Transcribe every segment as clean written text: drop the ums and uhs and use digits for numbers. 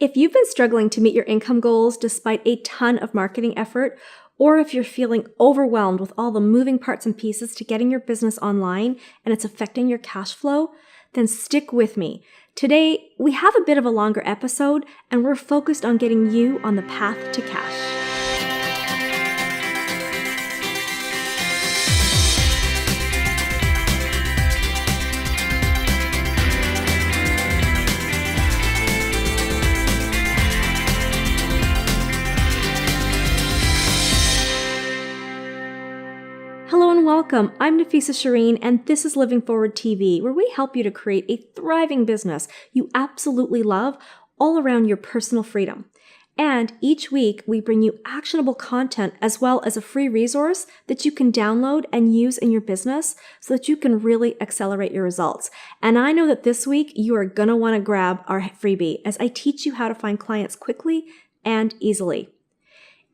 If you've been struggling to meet your income goals despite a ton of marketing effort, or if you're feeling overwhelmed with all the moving parts and pieces to getting your business online and it's affecting your cash flow, then stick with me. Today, we have a bit of a longer episode and we're focused on getting you on the path to cash. Hello and welcome. I'm Nafissa Shireen, and this is Living Forward TV, where we help you to create a thriving business you absolutely love all around your personal freedom. And each week, we bring you actionable content as well as a free resource that you can download and use in your business so that you can really accelerate your results. And I know that this week, you are going to want to grab our freebie as I teach you how to find clients quickly and easily.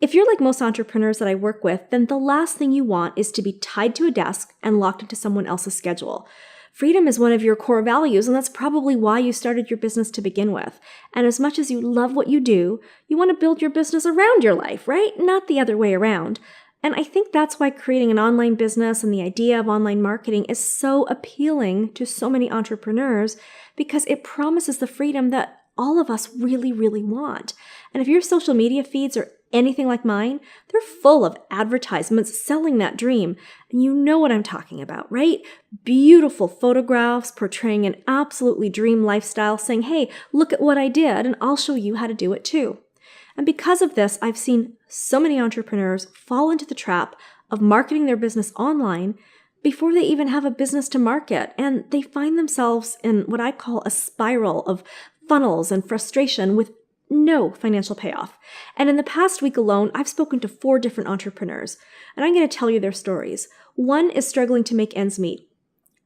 If you're like most entrepreneurs that I work with, then the last thing you want is to be tied to a desk and locked into someone else's schedule. Freedom is one of your core values, and that's probably why you started your business to begin with. And as much as you love what you do, you want to build your business around your life, right? Not the other way around. And I think that's why creating an online business and the idea of online marketing is so appealing to so many entrepreneurs, because it promises the freedom that all of us really, really want. And if your social media feeds are anything like mine, they're full of advertisements selling that dream. And you know what I'm talking about, right? Beautiful photographs portraying an absolutely dream lifestyle, saying, hey, look at what I did, and I'll show you how to do it too. And because of this, I've seen so many entrepreneurs fall into the trap of marketing their business online before they even have a business to market. And they find themselves in what I call a spiral of funnels and frustration with no financial payoff. And in the past week alone, I've spoken to 4 different entrepreneurs, and I'm going to tell you their stories. One is struggling to make ends meet.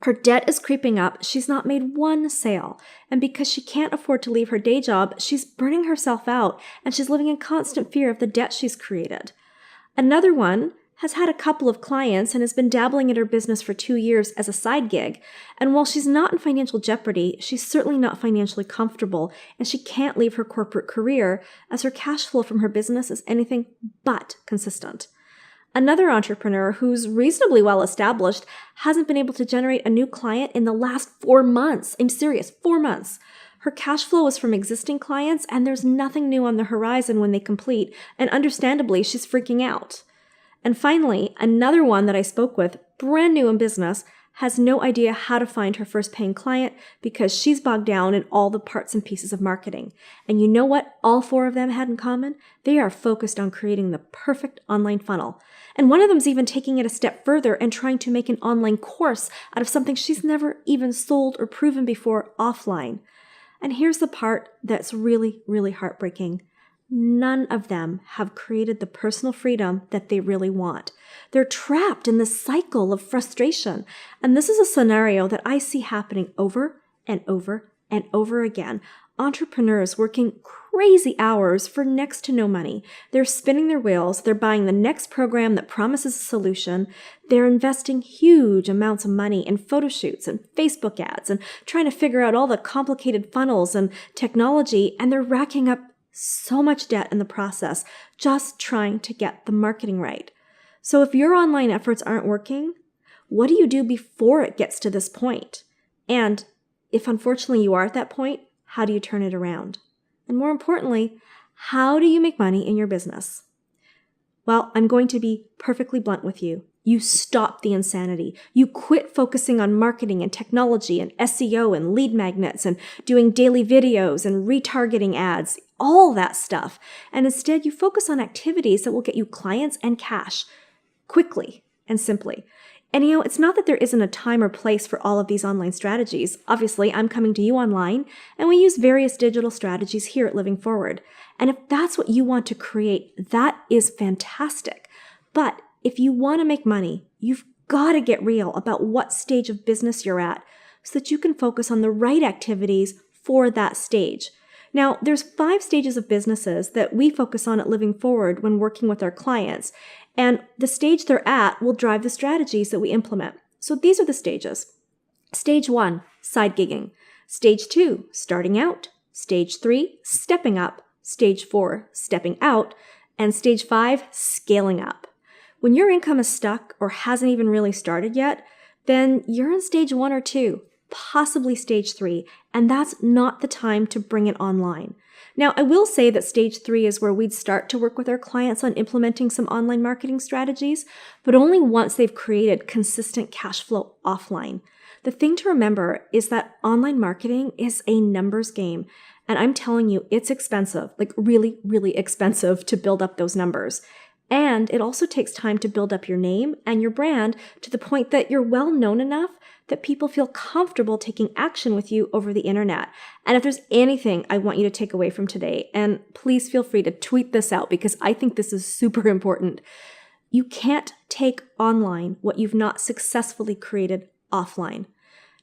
Her debt is creeping up. She's not made one sale. And because she can't afford to leave her day job, she's burning herself out, and she's living in constant fear of the debt she's created. Another one has had a couple of clients and has been dabbling in her business for 2 years as a side gig. And while she's not in financial jeopardy, she's certainly not financially comfortable, and she can't leave her corporate career as her cash flow from her business is anything but consistent. Another entrepreneur who's reasonably well established hasn't been able to generate a new client in the last 4 months. I'm serious, 4 months. Her cash flow is from existing clients, and there's nothing new on the horizon when they complete, and understandably, she's freaking out. And finally, another one that I spoke with, brand new in business, has no idea how to find her first paying client because she's bogged down in all the parts and pieces of marketing. And you know what all 4 of them had in common? They are focused on creating the perfect online funnel. And one of them's even taking it a step further and trying to make an online course out of something she's never even sold or proven before offline. And here's the part that's really, really heartbreaking. None of them have created the personal freedom that they really want. They're trapped in this cycle of frustration. And this is a scenario that I see happening over and over and over again. Entrepreneurs working crazy hours for next to no money. They're spinning their wheels. They're buying the next program that promises a solution. They're investing huge amounts of money in photo shoots and Facebook ads and trying to figure out all the complicated funnels and technology. And they're racking up so much debt in the process, just trying to get the marketing right. So if your online efforts aren't working, what do you do before it gets to this point? And if unfortunately you are at that point, how do you turn it around? And more importantly, how do you make money in your business? Well, I'm going to be perfectly blunt with you. You stop the insanity. You quit focusing on marketing and technology and SEO and lead magnets and doing daily videos and retargeting ads, all that stuff. And instead, you focus on activities that will get you clients and cash quickly and simply. And it's not that there isn't a time or place for all of these online strategies. Obviously, I'm coming to you online, and we use various digital strategies here at Living Forward. And if that's what you want to create, that is fantastic. But if you want to make money, you've got to get real about what stage of business you're at so that you can focus on the right activities for that stage. Now, there's 5 stages of businesses that we focus on at Living Forward when working with our clients, and the stage they're at will drive the strategies that we implement. So these are the stages. Stage 1, side gigging. Stage 2, starting out. Stage 3, stepping up. Stage 4, stepping out. And stage 5, scaling up. When your income is stuck or hasn't even really started yet, then you're in stage 1 or 2, possibly stage 3, and that's not the time to bring it online. Now, I will say that stage 3 is where we'd start to work with our clients on implementing some online marketing strategies, but only once they've created consistent cash flow offline. The thing to remember is that online marketing is a numbers game, and I'm telling you, it's expensive, like really, really expensive to build up those numbers. And it also takes time to build up your name and your brand to the point that you're well known enough that people feel comfortable taking action with you over the internet. And if there's anything I want you to take away from today, and please feel free to tweet this out because I think this is super important, you can't take online what you've not successfully created offline.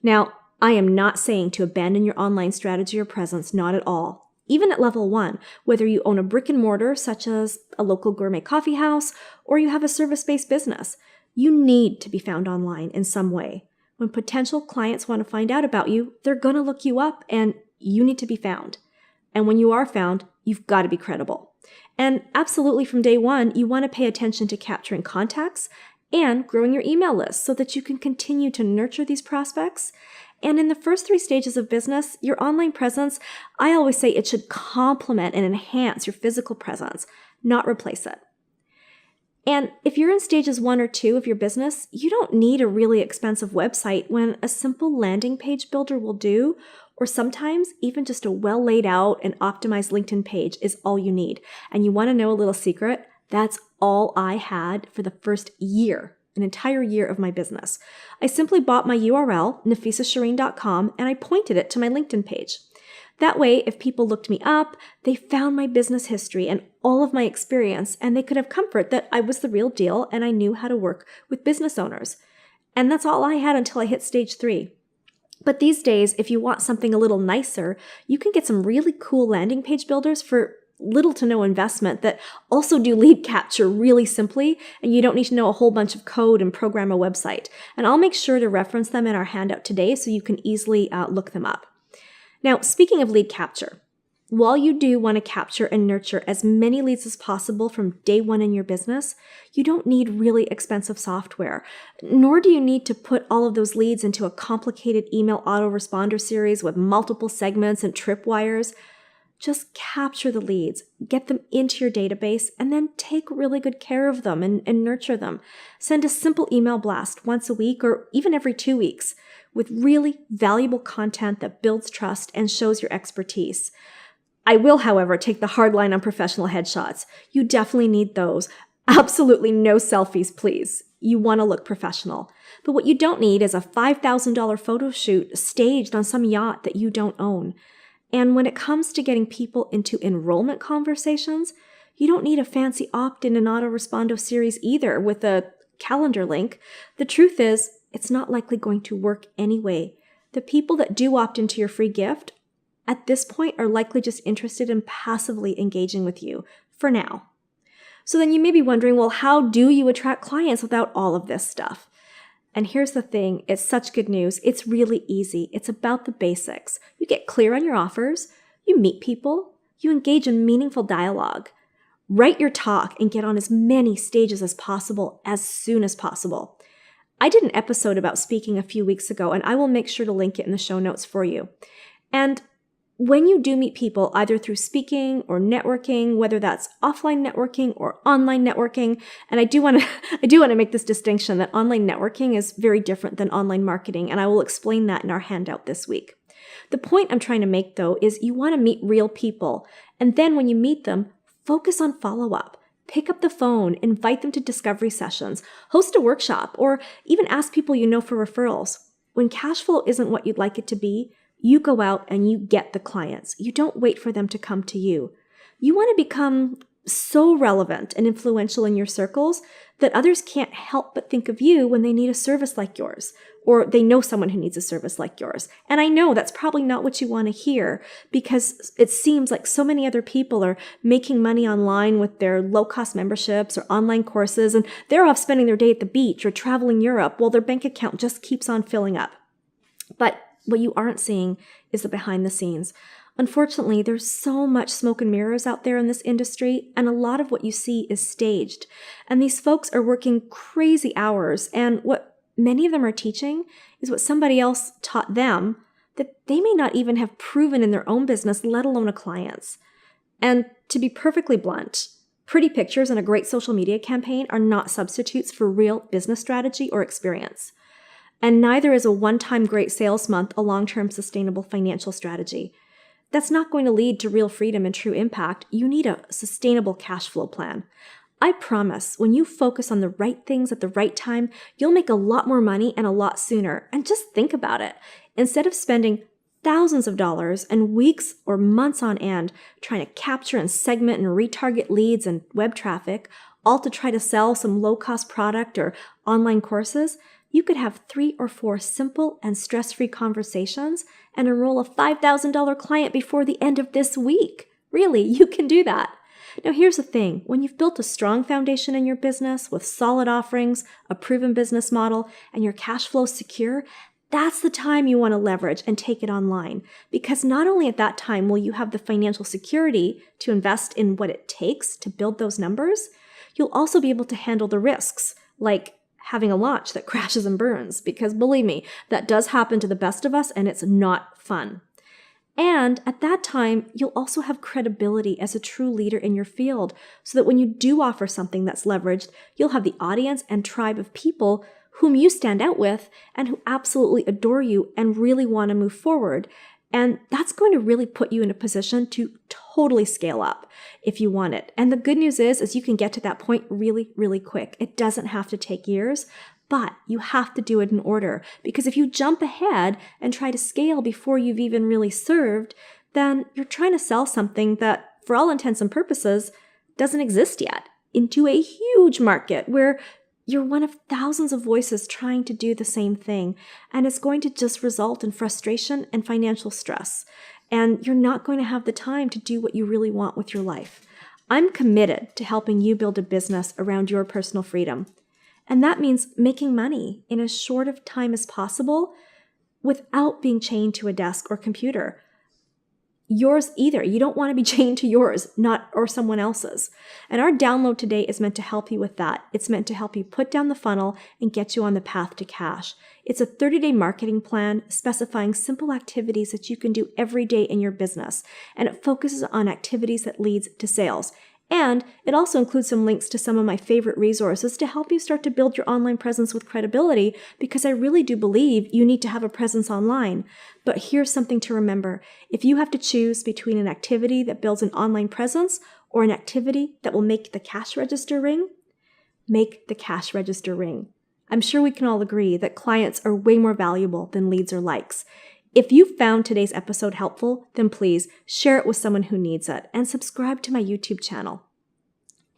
Now, I am not saying to abandon your online strategy or presence, not at all. Even at level 1, whether you own a brick and mortar such as a local gourmet coffee house or you have a service-based business, you need to be found online in some way. When potential clients want to find out about you, they're going to look you up and you need to be found. And when you are found, you've got to be credible. And absolutely from day 1, you want to pay attention to capturing contacts and growing your email list so that you can continue to nurture these prospects. And in the first 3 stages of business, your online presence, I always say it should complement and enhance your physical presence, not replace it. And if you're in stages 1 or 2 of your business, you don't need a really expensive website when a simple landing page builder will do, or sometimes even just a well laid out and optimized LinkedIn page is all you need. And you want to know a little secret? That's all I had for the first year. An entire year of my business. I simply bought my URL, nafissashireen.com, and I pointed it to my LinkedIn page. That way, if people looked me up, they found my business history and all of my experience, and they could have comfort that I was the real deal and I knew how to work with business owners. And that's all I had until I hit stage 3. But these days, if you want something a little nicer, you can get some really cool landing page builders for little to no investment that also do lead capture really simply, and you don't need to know a whole bunch of code and program a website. And I'll make sure to reference them in our handout today so you can easily look them up. Now, speaking of lead capture, while you do want to capture and nurture as many leads as possible from day 1 in your business, you don't need really expensive software, nor do you need to put all of those leads into a complicated email autoresponder series with multiple segments and tripwires. Just capture the leads, get them into your database, and then take really good care of them and nurture them. Send a simple email blast once a week or even every 2 weeks with really valuable content that builds trust and shows your expertise. I will, however, take the hard line on professional headshots. You definitely need those. Absolutely no selfies, please. You want to look professional. But what you don't need is a $5,000 photo shoot staged on some yacht that you don't own. And when it comes to getting people into enrollment conversations, you don't need a fancy opt-in and autoresponder series either with a calendar link. The truth is, it's not likely going to work anyway. The people that do opt into your free gift at this point are likely just interested in passively engaging with you for now. So then you may be wondering, well, how do you attract clients without all of this stuff? And here's the thing, it's such good news. It's really easy. It's about the basics. You get clear on your offers, you meet people, you engage in meaningful dialogue. Write your talk and get on as many stages as possible as soon as possible. I did an episode about speaking a few weeks ago, and I will make sure to link it in the show notes for you. And when you do meet people, either through speaking or networking, whether that's offline networking or online networking, and I do want to make this distinction that online networking is very different than online marketing, and I will explain that in our handout this week. The point I'm trying to make, though, is you want to meet real people, and then when you meet them, focus on follow-up. Pick up the phone, invite them to discovery sessions, host a workshop, or even ask people you know for referrals. When cash flow isn't what you'd like it to be, you go out and you get the clients. You don't wait for them to come to you. You want to become so relevant and influential in your circles that others can't help but think of you when they need a service like yours, or they know someone who needs a service like yours. And I know that's probably not what you want to hear because it seems like so many other people are making money online with their low-cost memberships or online courses, and they're off spending their day at the beach or traveling Europe while their bank account just keeps on filling up. But what you aren't seeing is the behind the scenes. Unfortunately, there's so much smoke and mirrors out there in this industry, and a lot of what you see is staged. And these folks are working crazy hours, and what many of them are teaching is what somebody else taught them that they may not even have proven in their own business, let alone a client's. And to be perfectly blunt, pretty pictures and a great social media campaign are not substitutes for real business strategy or experience. And neither is a one-time great sales month a long-term sustainable financial strategy. That's not going to lead to real freedom and true impact. You need a sustainable cash flow plan. I promise, when you focus on the right things at the right time, you'll make a lot more money and a lot sooner. And just think about it. Instead of spending thousands of dollars and weeks or months on end trying to capture and segment and retarget leads and web traffic, all to try to sell some low-cost product or online courses, you could have 3 or 4 simple and stress-free conversations and enroll a $5,000 client before the end of this week. Really, you can do that. Now, here's the thing. When you've built a strong foundation in your business with solid offerings, a proven business model, and your cash flow secure, that's the time you want to leverage and take it online. Because not only at that time will you have the financial security to invest in what it takes to build those numbers, you'll also be able to handle the risks, like having a launch that crashes and burns. Because believe me, that does happen to the best of us, and it's not fun. And at that time, you'll also have credibility as a true leader in your field, so that when you do offer something that's leveraged, you'll have the audience and tribe of people whom you stand out with and who absolutely adore you and really want to move forward. And that's going to really put you in a position to totally scale up if you want it. And the good news is you can get to that point really, really quick. It doesn't have to take years, but you have to do it in order. Because if you jump ahead and try to scale before you've even really served, then you're trying to sell something that, for all intents and purposes, doesn't exist yet into a huge market where you're one of thousands of voices trying to do the same thing, and it's going to just result in frustration and financial stress, and you're not going to have the time to do what you really want with your life. I'm committed to helping you build a business around your personal freedom, and that means making money in as short of time as possible without being chained to a desk or computer. Yours either. You don't want to be chained to yours, not or someone else's. And our download today is meant to help you with that. It's meant to help you put down the funnel and get you on the path to cash. It's a 30-day marketing plan specifying simple activities that you can do every day in your business. And it focuses on activities that leads to sales. And it also includes some links to some of my favorite resources to help you start to build your online presence with credibility, because I really do believe you need to have a presence online. But here's something to remember. If you have to choose between an activity that builds an online presence or an activity that will make the cash register ring, make the cash register ring. I'm sure we can all agree that clients are way more valuable than leads or likes. If you found today's episode helpful, then please share it with someone who needs it and subscribe to my YouTube channel.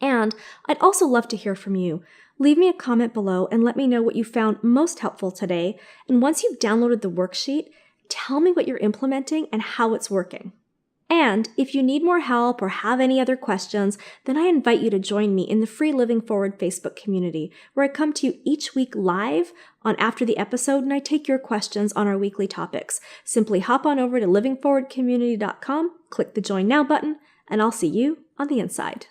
And I'd also love to hear from you. Leave me a comment below and let me know what you found most helpful today. And once you've downloaded the worksheet, tell me what you're implementing and how it's working. And if you need more help or have any other questions, then I invite you to join me in the free Living Forward Facebook community, where I come to you each week live on after the episode, and I take your questions on our weekly topics. Simply hop on over to livingforwardcommunity.com, click the Join Now button, and I'll see you on the inside.